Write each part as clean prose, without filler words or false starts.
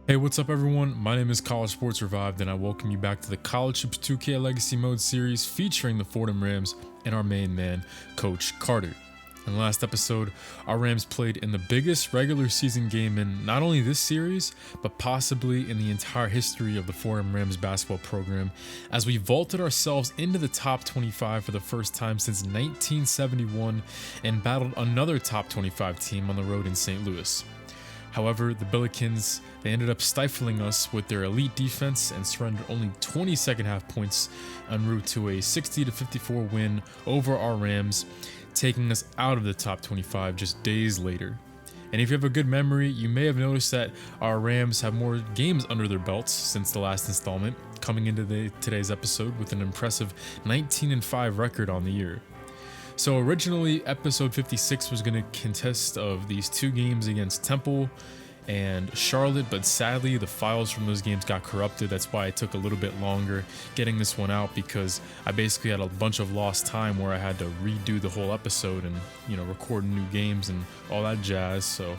Hey, what's up, everyone? My name is College Sports Revived, and I welcome you back to the College Hoops 2K Legacy Mode series featuring the Fordham Rams and our main man, Coach Carter. In the last episode, our Rams played in the biggest regular season game in not only this series, but possibly in the entire history of the Fordham Rams basketball program, as we vaulted ourselves into the top 25 for the first time since 1971 and battled another top 25 team on the road in St. Louis. However, the Billikens, they ended up stifling us with their elite defense and surrendered only 20 second half points en route to a 60-54 win over our Rams, taking us out of the top 25 just days later. And if you have a good memory, you may have noticed that our Rams have more games under their belts since the last installment, coming into today's episode with an impressive 19-5 record on the year. So originally, episode 56 was going to consist of these two games against Temple and Charlotte, but sadly the files from those games got corrupted. That's why it took a little bit longer getting this one out, because I basically had a bunch of lost time where I had to redo the whole episode and record new games and all that jazz. So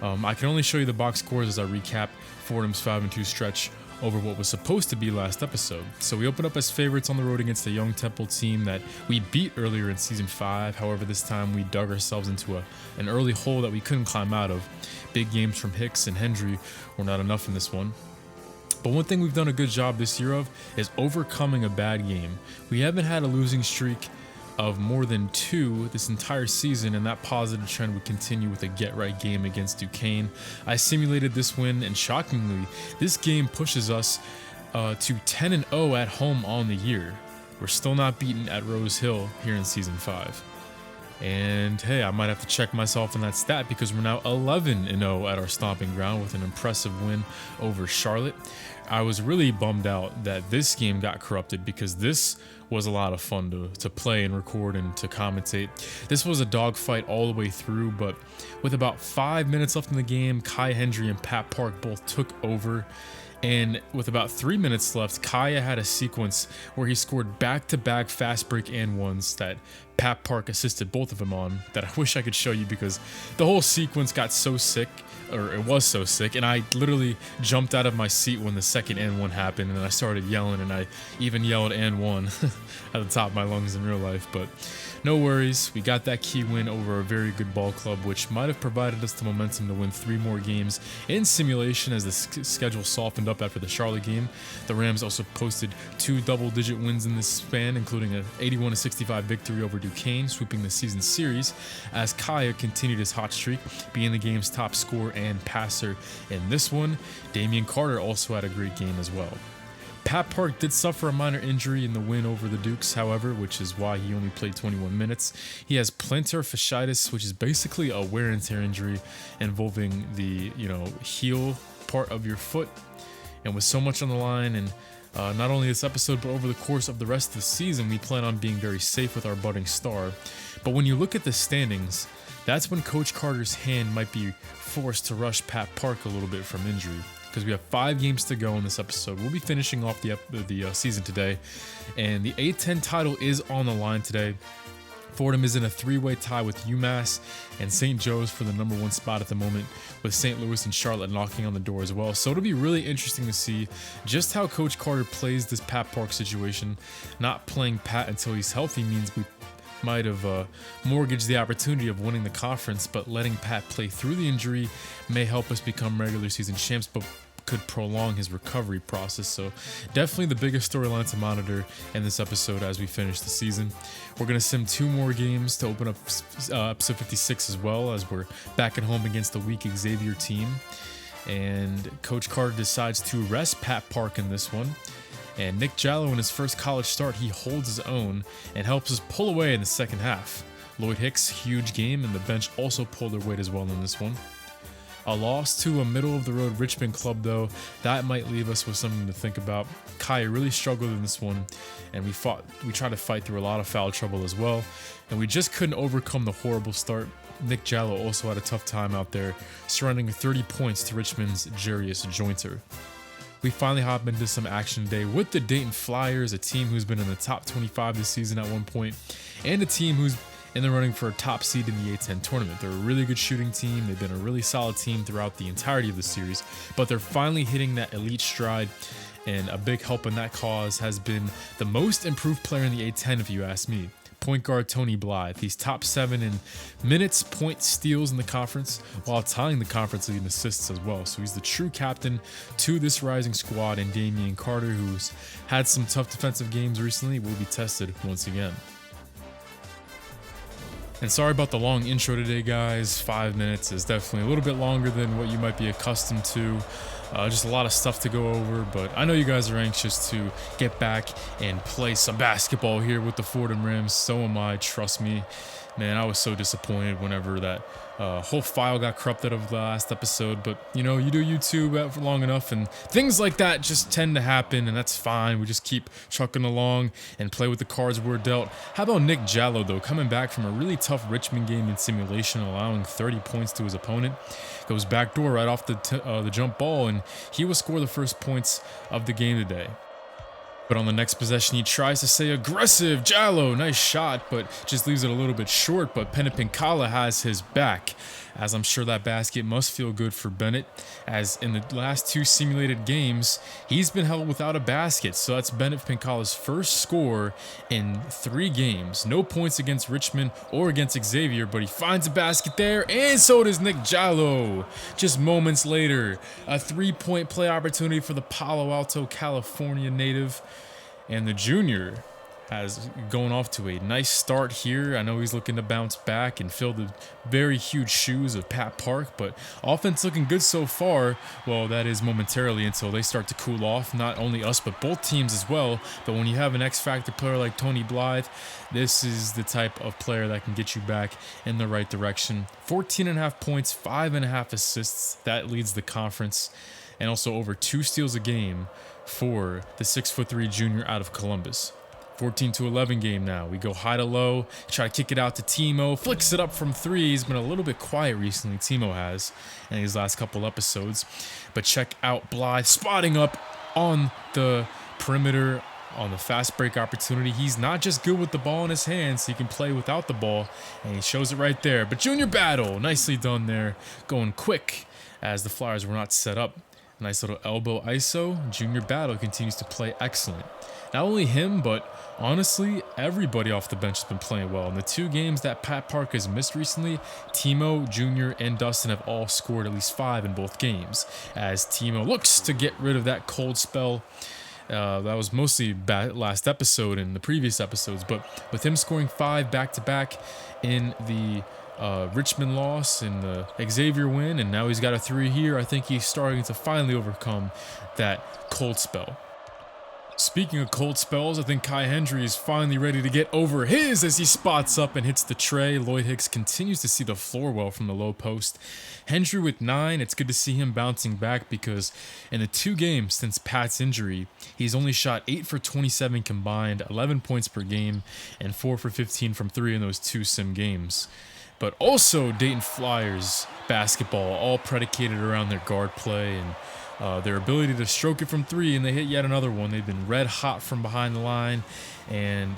I can only show you the box scores as I recap Fordham's 5-2 stretch over what was supposed to be last episode. So we opened up as favorites on the road against a young Temple team that we beat earlier in season 5. However, this time we dug ourselves into an early hole that we couldn't climb out of. Big games from Hicks and Hendry were not enough in this one. But one thing we've done a good job this year of is overcoming a bad game. We haven't had a losing streak of more than 2 this entire season, and that positive trend would continue with a get-right game against Duquesne. I simulated this win, and shockingly, this game pushes us to 10-0 at home on the year. We're still not beaten at Rose Hill here in Season 5. And hey, I might have to check myself in that stat because we're now 11-0 at our stomping ground with an impressive win over Charlotte. I was really bummed out that this game got corrupted because this was a lot of fun to play and record and to commentate. This was a dogfight all the way through, but with about 5 minutes left in the game, Kai Hendry and Pat Park both took over. And with about 3 minutes left, Kaya had a sequence where he scored back-to-back fast break and ones that Pat Park assisted both of them on that I wish I could show you, because the whole sequence got so sick, or it was so sick, and I literally jumped out of my seat when the second and one happened, and I started yelling, and I even yelled and one at the top of my lungs in real life. But no worries, we got that key win over a very good ball club, which might have provided us the momentum to win 3 more games in simulation as the schedule softened up after the Charlotte game. The Rams also posted 2 double-digit wins in this span, including an 81-65 victory over Duquesne, sweeping the season series, as Kaya continued his hot streak, being the game's top scorer and passer in this one. Damian Carter also had a great game as well. Pat Park did suffer a minor injury in the win over the Dukes, however, which is why he only played 21 minutes. He has plantar fasciitis, which is basically a wear and tear injury involving the heel part of your foot. And with so much on the line, and not only this episode, but over the course of the rest of the season, we plan on being very safe with our budding star. But when you look at the standings, that's when Coach Carter's hand might be forced to rush Pat Park a little bit from injury, because we have 5 games to go in this episode. We'll be finishing off the season today, and the A-10 title is on the line today. Fordham is in a 3-way tie with UMass and St. Joe's for the number 1 spot at the moment, with St. Louis and Charlotte knocking on the door as well. So it'll be really interesting to see just how Coach Carter plays this Pat Park situation. Not playing Pat until he's healthy means we might have mortgaged the opportunity of winning the conference, but letting Pat play through the injury may help us become regular season champs, but could prolong his recovery process. So definitely the biggest storyline to monitor in this episode as we finish the season. We're going to sim 2 more games to open up episode 56 as well, as we're back at home against the weak Xavier team. And Coach Carter decides to rest Pat Park in this one. And Nick Jallo, in his first college start, he holds his own and helps us pull away in the second half. Lloyd Hicks, huge game, and the bench also pulled their weight as well in this one. A loss to a middle-of-the-road Richmond club, though, that might leave us with something to think about. Kai really struggled in this one, and we tried to fight through a lot of foul trouble as well, and we just couldn't overcome the horrible start. Nick Jallo also had a tough time out there, surrendering 30 points to Richmond's Jarius Jointer. We finally hop into some action today with the Dayton Flyers, a team who's been in the top 25 this season at one point, and a team who's in the running for a top seed in the A-10 tournament. They're a really good shooting team. They've been a really solid team throughout the entirety of the series, but they're finally hitting that elite stride. And a big help in that cause has been the most improved player in the A-10, if you ask me. Point guard Tony Blythe. He's top 7 in minutes, points, steals in the conference, while tying the conference lead in assists as well. So he's the true captain to this rising squad, and Damian Carter, who's had some tough defensive games recently, will be tested once again. And sorry about the long intro today, guys. 5 minutes is definitely a little bit longer than what you might be accustomed to. Just a lot of stuff to go over, but I know you guys are anxious to get back and play some basketball here with the Fordham Rims. So am I, trust me. Man, I was so disappointed whenever that whole file got corrupted of the last episode, but you know, you do YouTube for long enough and things like that just tend to happen, and that's fine. We just keep trucking along and play with the cards we're dealt. How about Nick Jallo, though, coming back from a really tough Richmond game in simulation, allowing 30 points to his opponent. Goes backdoor right off the jump ball, and he will score the first points of the game today. But on the next possession, he tries to stay aggressive. Jallo, nice shot, but just leaves it a little bit short. But Pennapinkala has his back, as I'm sure that basket must feel good for Bennett, as in the last 2 simulated games, he's been held without a basket. So that's Bennett Pinkala's first score in 3 games. No points against Richmond or against Xavier, but he finds a basket there, and so does Nick Jallo. Just moments later, a 3-point play opportunity for the Palo Alto, California native. And the junior has going off to a nice start here. I know he's looking to bounce back and fill the very huge shoes of Pat Park, but offense looking good so far. Well, that is momentarily until they start to cool off. Not only us, but both teams as well. But when you have an X-Factor player like Tony Blythe, this is the type of player that can get you back in the right direction. 14.5 points, 5.5 assists. That leads the conference. And also over 2 steals a game for the 6'3" junior out of Columbus. 14-11 game now. We go high to low, try to kick it out to Timo, flicks it up from 3. He's been a little bit quiet recently, Timo has, in these last couple episodes. But check out Blythe spotting up on the perimeter on the fast break opportunity. He's not just good with the ball in his hands, he can play without the ball, and he shows it right there. But junior battle, nicely done there, going quick as the Flyers were not set up. Nice little elbow ISO. Junior battle continues to play excellent. Not only him, but honestly, everybody off the bench has been playing well. In the 2 games that Pat Park has missed recently, Timo, Junior, and Dustin have all scored at least 5 in both games, as Timo looks to get rid of that cold spell. That was mostly last episode and the previous episodes, but with him scoring 5 back-to-back in the Richmond loss and the Xavier win, and now he's got a 3 here, I think he's starting to finally overcome that cold spell. Speaking of cold spells, I think Kai Hendry is finally ready to get over his as he spots up and hits the tray. Lloyd Hicks continues to see the floor well from the low post. Hendry with 9, it's good to see him bouncing back, because in the 2 games since Pat's injury, he's only shot 8 for 27 combined, 11 points per game, and 4 for 15 from 3 in those 2 sim games. But also Dayton Flyers basketball, all predicated around their guard play and their ability to stroke it from 3, and they hit yet another one. They've been red hot from behind the line, and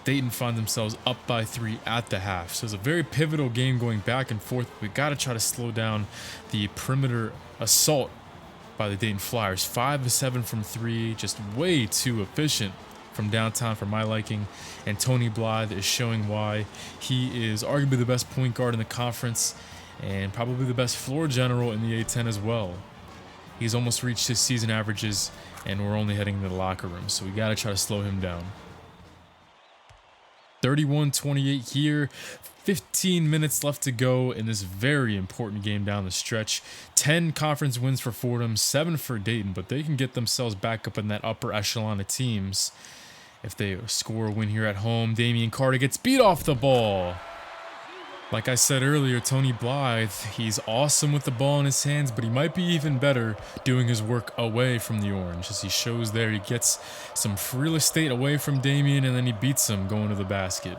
Dayton find themselves up by 3 at the half. So it's a very pivotal game going back and forth. We got to try to slow down the perimeter assault by the Dayton Flyers. 5 of 7 from 3, just way too efficient from downtown for my liking, and Tony Blythe is showing why he is arguably the best point guard in the conference and probably the best floor general in the A-10 as well. He's almost reached his season averages, and we're only heading to the locker room, so we got to try to slow him down. 31-28 here. 15 minutes left to go in this very important game down the stretch. 10 conference wins for Fordham, 7 for Dayton, but they can get themselves back up in that upper echelon of teams if they score a win here at home. Damian Carter gets beat off the ball. Like I said earlier, Tony Blythe, he's awesome with the ball in his hands, but he might be even better doing his work away from the orange. As he shows there, he gets some real estate away from Damian, and then he beats him going to the basket.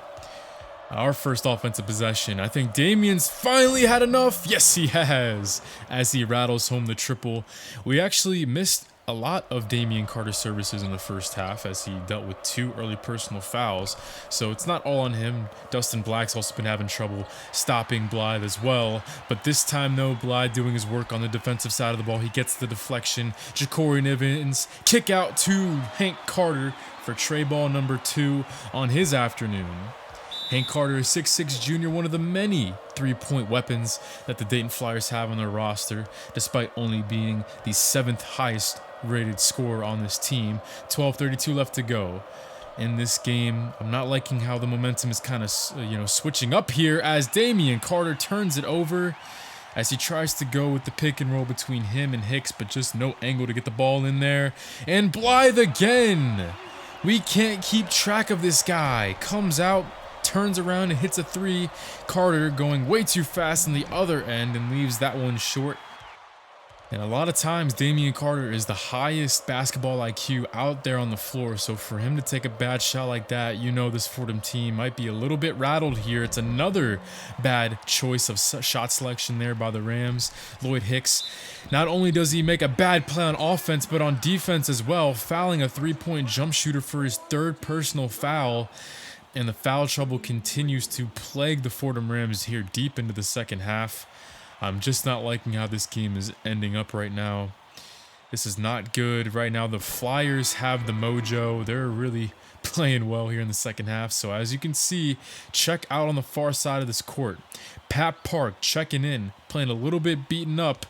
Our first offensive possession. I think Damian's finally had enough. Yes, he has, as he rattles home the triple. We actually missed a lot of Damian Carter's services in the first half as he dealt with 2 early personal fouls. So it's not all on him. Dustin Black's also been having trouble stopping Blythe as well. But this time, though, Blythe doing his work on the defensive side of the ball. He gets the deflection. Ja'Cory Nivens kick out to Hank Carter for tray ball number 2 on his afternoon. Hank Carter is 6'6" junior, one of the many three-point weapons that the Dayton Flyers have on their roster, despite only being the 7th highest rated scorer on this team. 12:32 left to go. In this game, I'm not liking how the momentum is kind of, switching up here as Damian Carter turns it over as he tries to go with the pick and roll between him and Hicks, but just no angle to get the ball in there. And Blythe again. We can't keep track of this guy. Comes out, turns around and hits a 3. Carter going way too fast on the other end and leaves that one short. And a lot of times, Damian Carter is the highest basketball IQ out there on the floor. So for him to take a bad shot like that, this Fordham team might be a little bit rattled here. It's another bad choice of shot selection there by the Rams. Lloyd Hicks, not only does he make a bad play on offense, but on defense as well, fouling a 3-point jump shooter for his 3rd personal foul. And the foul trouble continues to plague the Fordham Rams here deep into the second half. I'm just not liking how this game is ending up right now. This is not good. Right now, the Flyers have the mojo. They're really playing well here in the second half. So as you can see, check out on the far side of this court. Pat Park checking in, playing a little bit beaten up,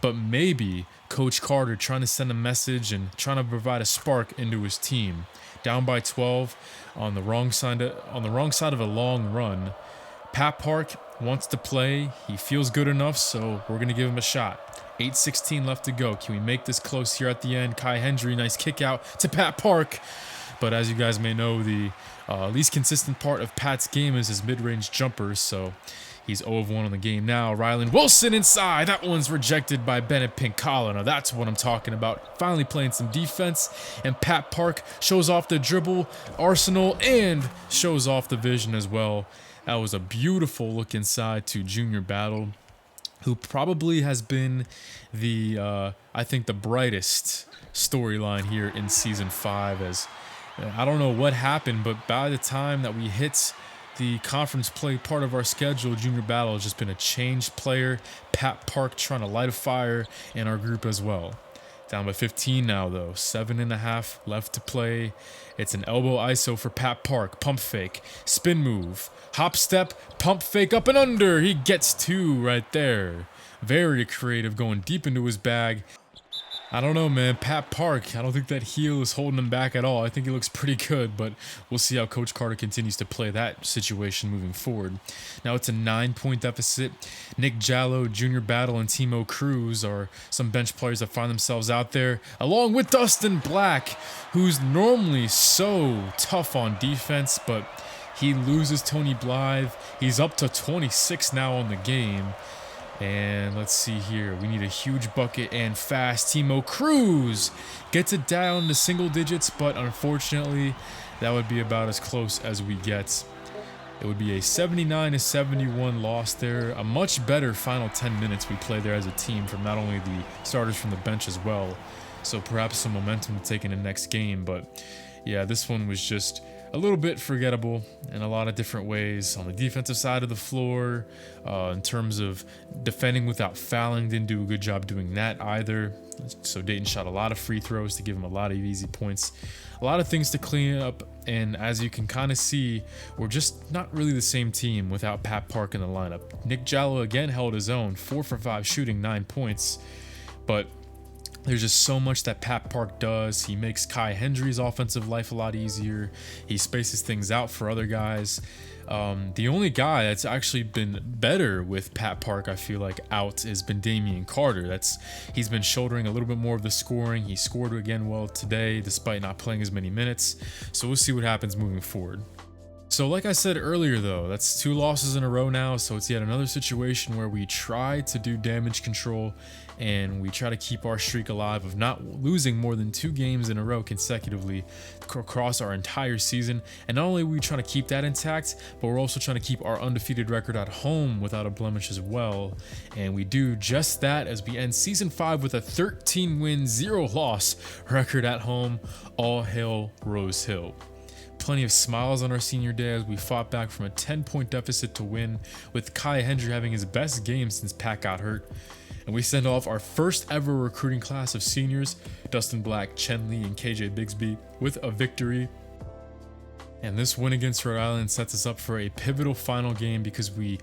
but maybe Coach Carter trying to send a message and trying to provide a spark into his team. Down by 12 on the wrong side of a long run. Pat Park wants to play. He feels good enough, so we're going to give him a shot. 8:16 left to go. Can we make this close here at the end? Kai Hendry, nice kick out to Pat Park. But as you guys may know, the least consistent part of Pat's game is his mid-range jumpers, so he's 0 of 1 on the game now. Rylan Wilson inside. That one's rejected by Bennett Pincala. Now that's what I'm talking about. Finally playing some defense. And Pat Park shows off the dribble arsenal and shows off the vision as well. That was a beautiful look inside to Junior Battle, who probably has been the brightest storyline here in Season 5. As I don't know what happened, but by the time that we hit the conference play part of our schedule, Junior Battle has just been a changed player. Pat Park trying to light a fire in our group as well. Down by 15 now, though. 7.5 left to play. It's an elbow ISO for Pat Park. Pump fake. Spin move. Hop step. Pump fake up and under. He gets 2 right there. Very creative, going deep into his bag. I don't know, man. Pat Park, I don't think that heel is holding him back at all. I think he looks pretty good, but we'll see how Coach Carter continues to play that situation moving forward. Now it's a 9-point deficit. Nick Jallo, Junior Battle, and Timo Cruz are some bench players that find themselves out there, along with Dustin Black, who's normally so tough on defense, but he loses Tony Blythe. He's up to 26 now on the game. And let's see here. We need a huge bucket and fast. Timo Cruz gets it down to single digits, but unfortunately, that would be about as close as we get. It would be a 79-71 loss there. A much better final 10 minutes we played there as a team from not only the starters from the bench as well. So perhaps some momentum to take in the next game. But yeah, this one was just a little bit forgettable in a lot of different ways. On the defensive side of the floor, in terms of defending without fouling, didn't do a good job doing that either. So Dayton shot a lot of free throws to give him a lot of easy points. A lot of things to clean up, and as you can kind of see, we're just not really the same team without Pat Park in the lineup. Nick Jallo again held his own, 4 for 5 shooting, 9 points, but there's just so much that Pat Park does. He makes Kai Hendry's offensive life a lot easier. He spaces things out for other guys. The only guy that's actually been better with Pat Park, I feel like, out has been Damian Carter. He's been shouldering a little bit more of the scoring. He scored again well today, despite not playing as many minutes. So we'll see what happens moving forward. So like I said earlier, though, that's 2 losses in a row now, so it's yet another situation where we try to do damage control and we try to keep our streak alive of not losing more than 2 games in a row consecutively across our entire season. And not only are we trying to keep that intact, but we're also trying to keep our undefeated record at home without a blemish as well. And we do just that as we end season 5 with a 13-win, 0-loss record at home. All hail Rose Hill. Plenty of smiles on our senior day as we fought back from a 10-point deficit to win, with Kai Hendry having his best game since Pat got hurt. And we send off our first ever recruiting class of seniors, Dustin Black, Chen Lee, and KJ Bigsby, with a victory. And this win against Rhode Island sets us up for a pivotal final game because we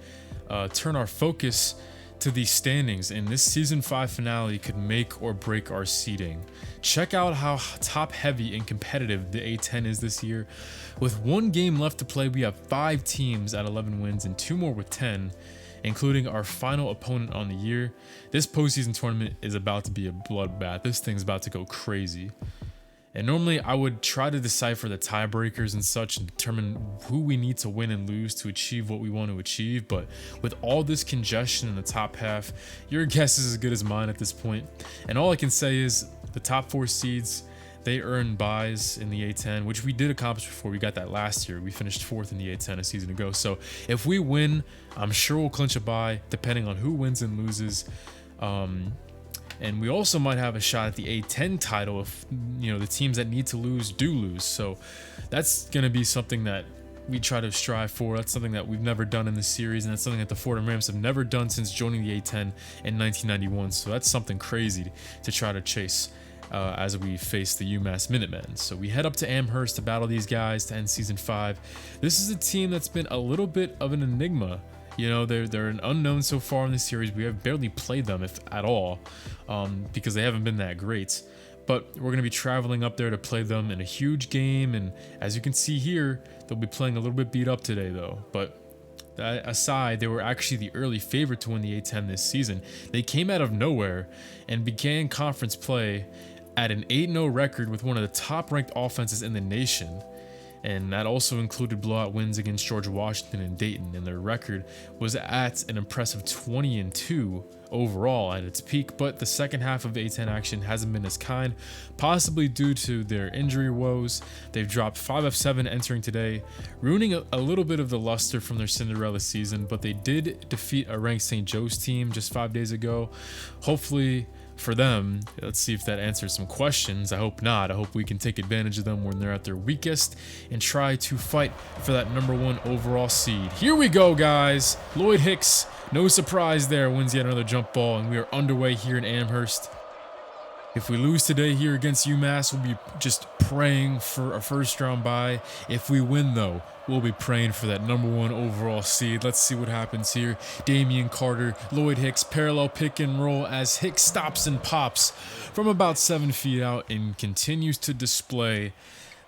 turn our focus to these standings, and this season 5 finale could make or break our seeding. Check out how top heavy and competitive the A-10 is this year. With 1 game left to play, we have 5 teams at 11 wins and 2 more with 10, including our final opponent on the year. This postseason tournament is about to be a bloodbath. This thing's about to go crazy. And normally I would try to decipher the tiebreakers and such and determine who we need to win and lose to achieve what we want to achieve. But with all this congestion in the top half, your guess is as good as mine at this point. And all I can say is the top 4 seeds, they earn buys in the A-10, which we did accomplish before. We got that last year. We finished 4th in the A-10 a season ago. So if we win, I'm sure we'll clinch a bye depending on who wins and loses. And we also might have a shot at the A-10 title if, the teams that need to lose do lose. So that's going to be something that we try to strive for. That's something that we've never done in this series, and that's something that the Fordham Rams have never done since joining the A-10 in 1991. So that's something crazy to try to chase as we face the UMass Minutemen. So we head up to Amherst to battle these guys to end season 5. This is a team that's been a little bit of an enigma. They're an unknown so far in the series. We have barely played them, if at all, because they haven't been that great. But we're going to be traveling up there to play them in a huge game. And as you can see here, they'll be playing a little bit beat up today, though. But that aside, they were actually the early favorite to win the A-10 this season. They came out of nowhere and began conference play at an 8-0 record with one of the top-ranked offenses in the nation. And that also included blowout wins against George Washington and Dayton, and their record was at an impressive 20-2 overall at its peak. But the second half of A-10 action hasn't been as kind, possibly due to their injury woes. They've dropped 5 of 7 entering today, ruining a little bit of the luster from their Cinderella season, but they did defeat a ranked St. Joe's team just 5 days ago. Hopefully for them, let's see if that answers some questions. I hope not. I hope we can take advantage of them when they're at their weakest and try to fight for that #1 overall seed. Here we go, guys. Lloyd Hicks, no surprise there, wins yet another jump ball, and we are underway here in Amherst. If we lose today here against UMass, we'll be just praying for a first-round bye. If we win, though, we'll be praying for that #1 overall seed. Let's see what happens here. Damian Carter, Lloyd Hicks, parallel pick and roll as Hicks stops and pops from about 7 feet out and continues to display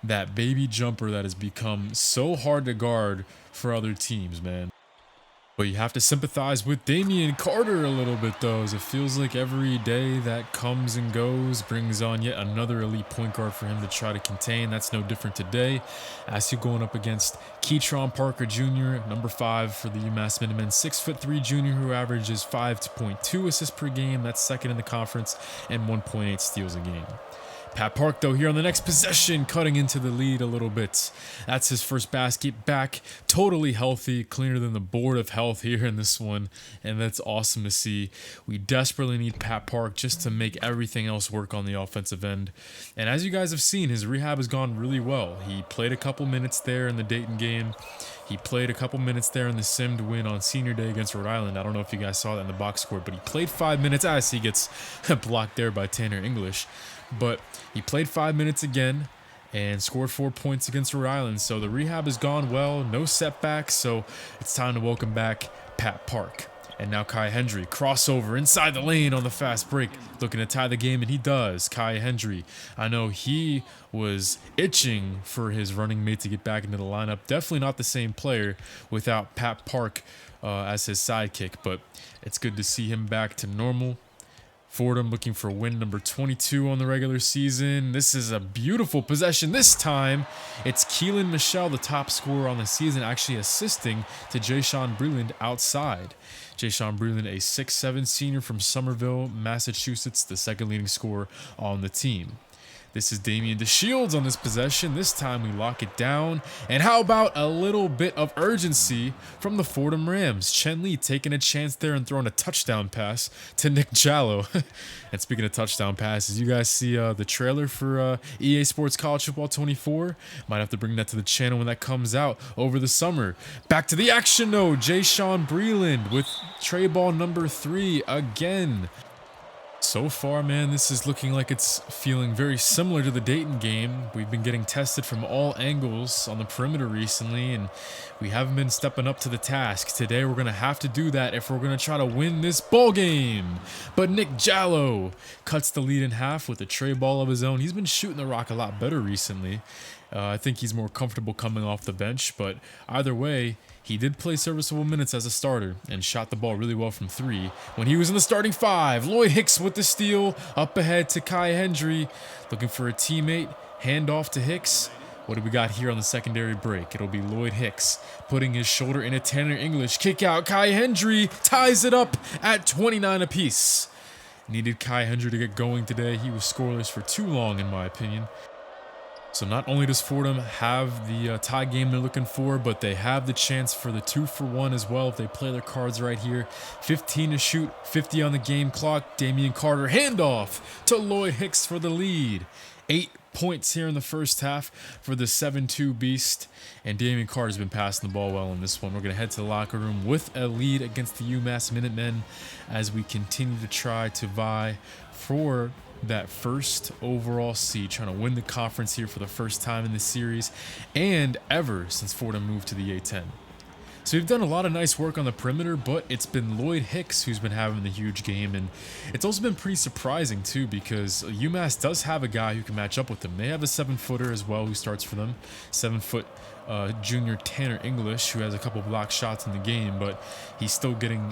that baby jumper that has become so hard to guard for other teams, man. But you have to sympathize with Damian Carter a little bit, though, as it feels like every day that comes and goes brings on yet another elite point guard for him to try to contain. That's no different today, as he's going up against Keytron Parker Jr., number 5 for the UMass Minutemen, 6'3" junior who averages 5.2 assists per game. That's second in the conference, and 1.8 steals a game. Pat Park, though, here on the next possession, cutting into the lead a little bit. That's his first basket back, totally healthy, cleaner than the board of health here in this one, and that's awesome to see. We desperately need Pat Park just to make everything else work on the offensive end. And as you guys have seen, his rehab has gone really well. He played a couple minutes there in the Dayton game. He played a couple minutes there in the sim to win on senior day against Rhode Island. I don't know if you guys saw that in the box score, but he played 5 minutes as he gets blocked there by Tanner English. But he played 5 minutes again and scored 4 points against Rhode Island. So the rehab has gone well, no setbacks. So it's time to welcome back Pat Park. And now Kai Hendry, crossover inside the lane on the fast break, looking to tie the game, and he does. Kai Hendry, I know he was itching for his running mate to get back into the lineup. Definitely not the same player without Pat Park as his sidekick, but it's good to see him back to normal. Fordham looking for win number 22 on the regular season. This is a beautiful possession. This time, it's Keelan Michelle, the top scorer on the season, actually assisting to Jayshawn Breland outside. Jayshawn Breland, a 6'7" senior from Somerville, Massachusetts, the second leading scorer on the team. This is Damian DeShields on this possession. This time we lock it down. And how about a little bit of urgency from the Fordham Rams? Chen Lee taking a chance there and throwing a touchdown pass to Nick Jallo. And speaking of touchdown passes, you guys see the trailer for EA Sports College Football 24? Might have to bring that to the channel when that comes out over the summer. Back to the action though. Jayshawn Breland with tray ball number 3 again. So far, man, this is looking like it's feeling very similar to the Dayton game. We've been getting tested from all angles on the perimeter recently, and we haven't been stepping up to the task. Today, we're going to have to do that if we're going to try to win this ball game. But Nick Jallo cuts the lead in half with a tray ball of his own. He's been shooting the rock a lot better recently. I think he's more comfortable coming off the bench, but either way, he did play serviceable minutes as a starter and shot the ball really well from 3 when he was in the starting 5. Lloyd Hicks with the steal, up ahead to Kai Hendry, looking for a teammate, handoff to Hicks. What do we got here on the secondary break? It'll be Lloyd Hicks putting his shoulder in a Tanner English kick out. Kai Hendry ties it up at 29 apiece. Needed Kai Hendry to get going today. He was scoreless for too long, in my opinion. So not only does Fordham have the tie game they're looking for, but they have the chance for the 2-for-1 as well if they play their cards right here. 15 to shoot, 50 on the game clock. Damian Carter handoff to Lloyd Hicks for the lead. 8 points here in the first half for the 7-2 beast. And Damian Carter's been passing the ball well in this one. We're going to head to the locker room with a lead against the UMass Minutemen as we continue to try to vie for that first overall seed, trying to win the conference here for the first time in this series and ever since Fordham moved to the A-10. So we've done a lot of nice work on the perimeter, but it's been Lloyd Hicks who's been having the huge game, and it's also been pretty surprising too because UMass does have a guy who can match up with them. They have a 7-footer as well who starts for them, 7-foot junior Tanner English, who has a couple block shots in the game, but he's still getting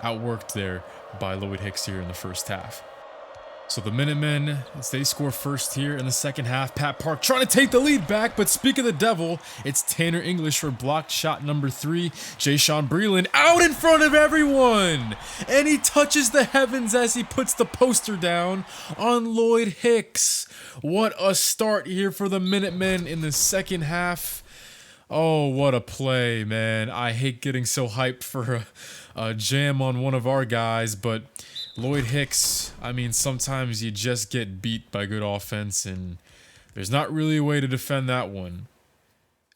outworked there by Lloyd Hicks here in the first half. So the Minutemen, they score first here in the second half. Pat Park trying to take the lead back, but speak of the devil, it's Tanner English for blocked shot number 3. Jayshawn Breland out in front of everyone, and he touches the heavens as he puts the poster down on Lloyd Hicks. What a start here for the Minutemen in the second half. Oh, what a play, man. I hate getting so hyped for a jam on one of our guys, but Lloyd Hicks, I mean, sometimes you just get beat by good offense, and there's not really a way to defend that one.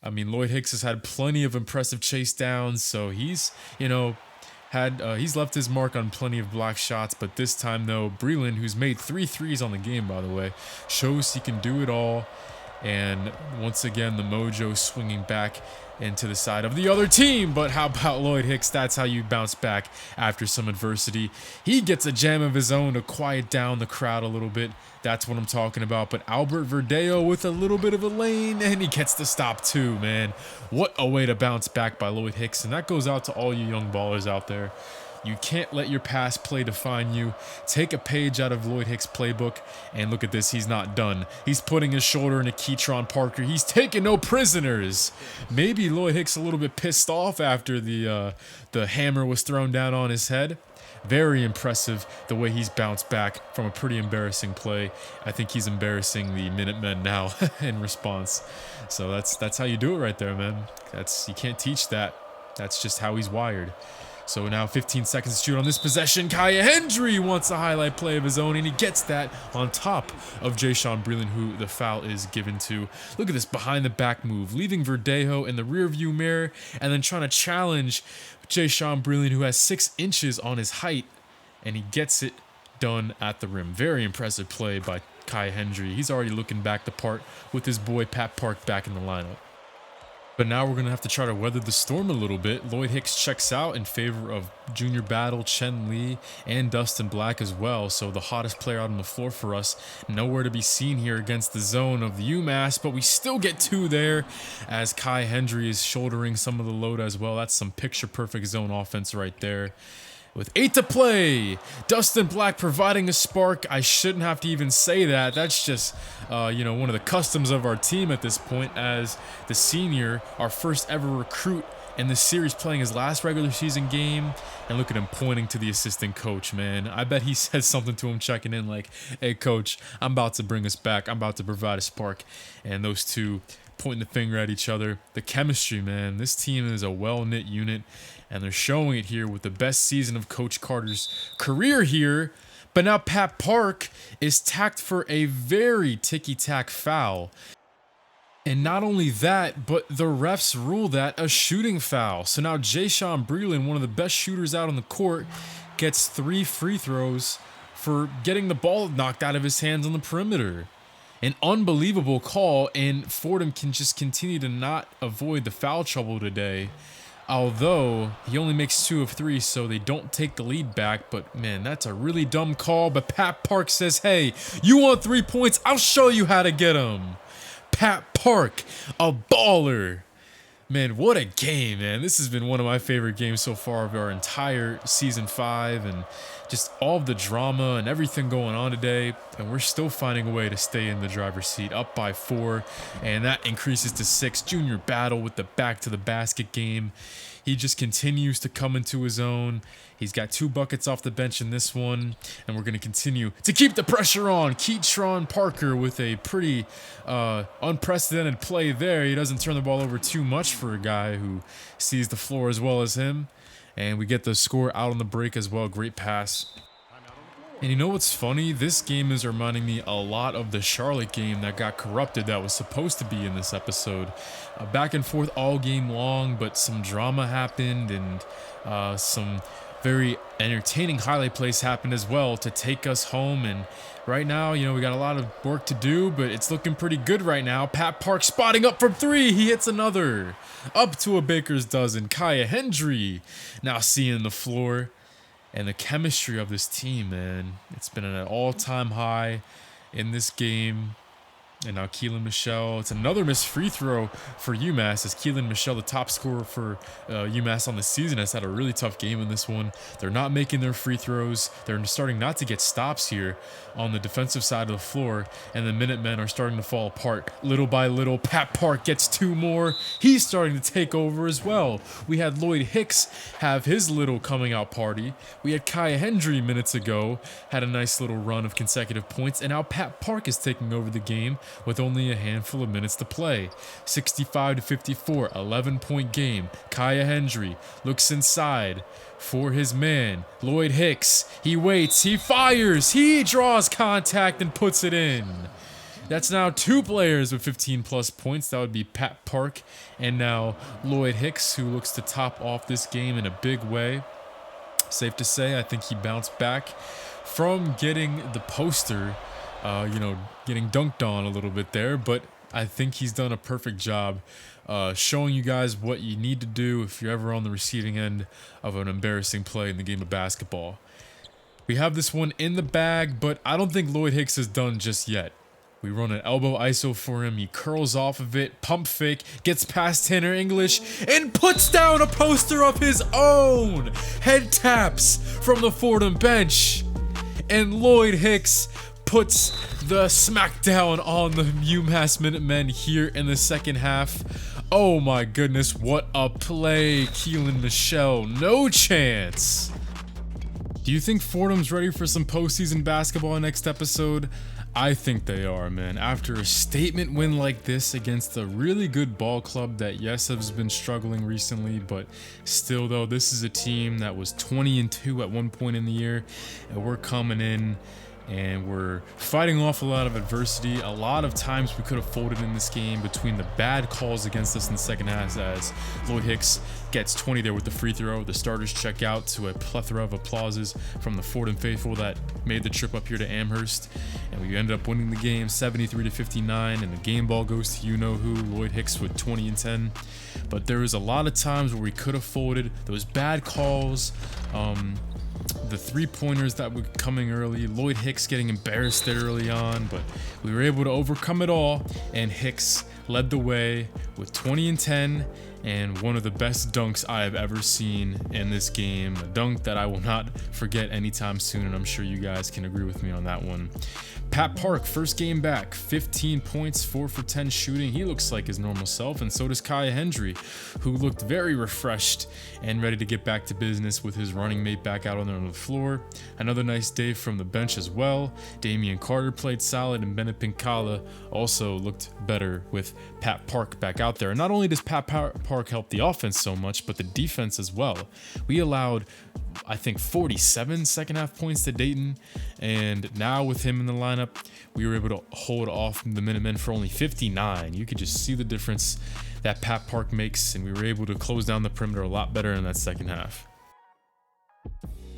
I mean, Lloyd Hicks has had plenty of impressive chase downs, so he's, he's left his mark on plenty of block shots, but this time, though, Breland, who's made 3 threes on the game, by the way, shows he can do it all, and once again, the mojo swinging back into the side of the other team. But how about Lloyd Hicks? That's how you bounce back after some adversity. He gets a jam of his own to quiet down the crowd a little bit. That's what I'm talking about. But Albert Verdeo with a little bit of a lane, and he gets the stop too, man. What a way to bounce back by Lloyd Hicks. And that goes out to all you young ballers out there. You can't let your pass play define you. Take a page out of Lloyd Hicks' playbook, and look at this. He's not done. He's putting his shoulder into Keytron Parker. He's taking no prisoners. Maybe Lloyd Hicks a little bit pissed off after the hammer was thrown down on his head. Very impressive the way he's bounced back from a pretty embarrassing play. I think he's embarrassing the Minutemen now in response. So that's how you do it right there, man. You can't teach that. That's just how he's wired. So now 15 seconds to shoot on this possession. Kai Hendry wants a highlight play of his own, and he gets that on top of Jayshawn Breland, who the foul is given to. Look at this behind the back move, leaving Verdejo in the rear view mirror and then trying to challenge Jayshawn Breland, who has 6 inches on his height, and he gets it done at the rim. Very impressive play by Kai Hendry. He's already looking back the part with his boy Pat Park back in the lineup. But now we're going to have to try to weather the storm a little bit. Lloyd Hicks checks out in favor of Junior Battle, Chen Lee, and Dustin Black as well. So the hottest player out on the floor for us. Nowhere to be seen here against the zone of the UMass, but we still get 2 there as Kai Hendry is shouldering some of the load as well. That's some picture-perfect zone offense right there. with 8 to play. Dustin Black providing a spark. I shouldn't have to even say that. That's just, one of the customs of our team at this point, as the senior, our first ever recruit in the series, playing his last regular season game. And look at him pointing to the assistant coach, man. I bet he says something to him checking in like, hey, coach, I'm about to bring us back. I'm about to provide a spark. And those two pointing the finger at each other. The chemistry, man. This team is a well-knit unit, and they're showing it here with the best season of Coach Carter's career here. But now Pat Park is tacked for a very ticky-tack foul. And not only that, but the refs rule that a shooting foul. So now Jayshawn Breland, one of the best shooters out on the court, gets 3 free throws for getting the ball knocked out of his hands on the perimeter. An unbelievable call, and Fordham can just continue to not avoid the foul trouble today. Although he only makes 2 of 3, so they don't take the lead back. But man, that's a really dumb call. But Pat Park says, hey, you want 3 points? I'll show you how to get them. Pat Park, a baller. Man, what a game, man. This has been one of my favorite games so far of our entire Season 5, and just all of the drama and everything going on today. And we're still finding a way to stay in the driver's seat, up by 4, and that increases to 6. Junior battle with the back to the basket game. He just continues to come into his own. He's got 2 buckets off the bench in this one, and we're going to continue to keep the pressure on. Keatron Parker with a pretty unprecedented play there. He doesn't turn the ball over too much for a guy who sees the floor as well as him. And we get the score out on the break as well. Great pass. And you know what's funny? This game is reminding me a lot of the Charlotte game that got corrupted that was supposed to be in this episode. Back and forth all game long, but some drama happened, and some very entertaining highlight plays happened as well to take us home. And right now, we got a lot of work to do, but it's looking pretty good right now. Pat Park spotting up from 3. He hits another. Up to a baker's dozen. Kaya Hendry now seeing the floor. And the chemistry of this team, man, it's been at an all-time high in this game. And now Keelan Michelle, it's another missed free throw for UMass, as Keelan Michelle, the top scorer for UMass on the season, has had a really tough game in this one. They're not making their free throws. They're starting not to get stops here on the defensive side of the floor, and the Minutemen are starting to fall apart little by little. Pat Park gets 2 more. He's starting to take over as well. We had Lloyd Hicks have his little coming out party. We had Kaya Hendry minutes ago, had a nice little run of consecutive points, and now Pat Park is taking over the game with only a handful of minutes to play. 65-54, 11-point game. Kaya Hendry looks inside for his man, Lloyd Hicks. He waits, he fires, he draws contact and puts it in. That's now 2 players with 15-plus points. That would be Pat Park and now Lloyd Hicks, who looks to top off this game in a big way. Safe to say, I think he bounced back from getting the poster, getting dunked on a little bit there, but I think he's done a perfect job showing you guys what you need to do if you're ever on the receiving end of an embarrassing play in the game of basketball. We have this one in the bag, but I don't think Lloyd Hicks is done just yet. We run an elbow ISO for him. He curls off of it, pump fake, gets past Tanner English, and puts down a poster of his own. Head taps from the Fordham bench. And Lloyd Hicks puts the smackdown on the UMass Minutemen here in the second half. Oh my goodness, what a play. Keelan Michelle, no chance. Do you think Fordham's ready for some postseason basketball next episode? I think they are, man. After a statement win like this against a really good ball club that, yes, has been struggling recently, but still, though, this is a team that was 20-2 at one point in the year, and we're coming in and we're fighting off a lot of adversity. A lot of times we could have folded in this game between the bad calls against us in the second half, as Lloyd Hicks gets 20 there with the free throw. The starters check out to a plethora of applauses from the Fordham faithful that made the trip up here to Amherst, and we ended up winning the game 73-59, and the game ball goes to you-know-who, Lloyd Hicks with 20 and 10. But there was a lot of times where we could have folded. Those bad calls, the 3-pointers that were coming early, Lloyd Hicks getting embarrassed there early on, but we were able to overcome it all, and Hicks led the way with 20 and 10, and one of the best dunks I have ever seen in this game. A dunk that I will not forget anytime soon, and I'm sure you guys can agree with me on that one. Pat Park, first game back, 15 points, 4 for 10 shooting. He looks like his normal self, and so does Kaya Hendry, who looked very refreshed and ready to get back to business with his running mate back out on the floor. Another nice day from the bench as well. Damian Carter played solid, and Bennett Pinkala also looked better with Pat Park back out there. And not only does Pat Park help the offense so much, but the defense as well. We allowed, I think, 47 second half points to Dayton, and now with him in the lineup, we were able to hold off the Minutemen for only 59. You could just see the difference that Pat Park makes, and we were able to close down the perimeter a lot better in that second half.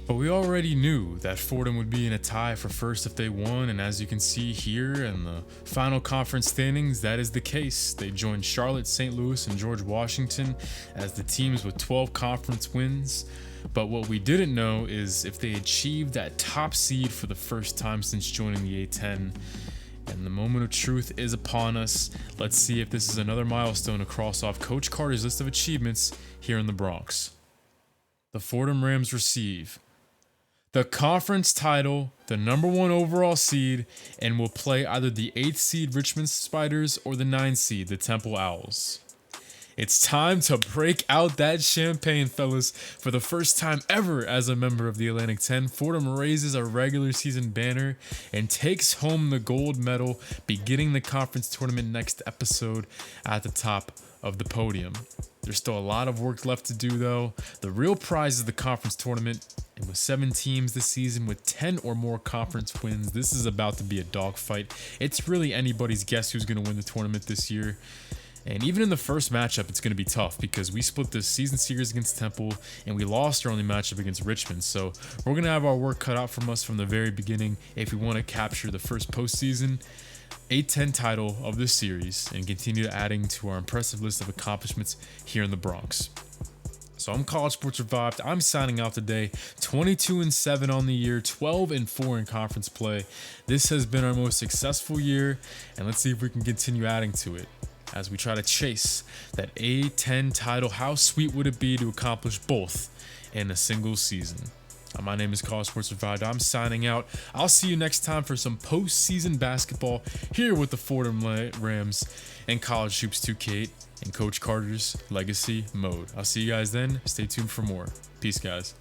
But we already knew that Fordham would be in a tie for first if they won, and as you can see here in the final conference standings, that is the case. They joined Charlotte, St. Louis, and George Washington as the teams with 12 conference wins. But what we didn't know is if they achieved that top seed for the first time since joining the A-10. And the moment of truth is upon us. Let's see if this is another milestone to cross off Coach Carter's list of achievements here in the Bronx. The Fordham Rams receive the conference title, the #1 overall seed, and will play either the 8th seed Richmond Spiders or the 9th seed, the Temple Owls. It's time to break out that champagne, fellas. For the first time ever as a member of the Atlantic 10, Fordham raises a regular season banner and takes home the gold medal, beginning the conference tournament next episode at the top of the podium. There's still a lot of work left to do though. The real prize is the conference tournament, and with 7 teams this season with 10 or more conference wins, this is about to be a dogfight. It's really anybody's guess who's going to win the tournament this year. And even in the first matchup, it's going to be tough because we split the season series against Temple and we lost our only matchup against Richmond. So we're going to have our work cut out from us from the very beginning if we want to capture the first postseason A-10 title of this series and continue adding to our impressive list of accomplishments here in the Bronx. So I'm College Sports Revived. I'm signing out today. 22-7 on the year, 12-4 in conference play. This has been our most successful year, and let's see if we can continue adding to it as we try to chase that A-10 title. How sweet would it be to accomplish both in a single season? My name is College Sports Revived. I'm signing out. I'll see you next time for some postseason basketball here with the Fordham Rams and College Hoops 2K8 and Coach Carter's Legacy Mode. I'll see you guys then. Stay tuned for more. Peace, guys.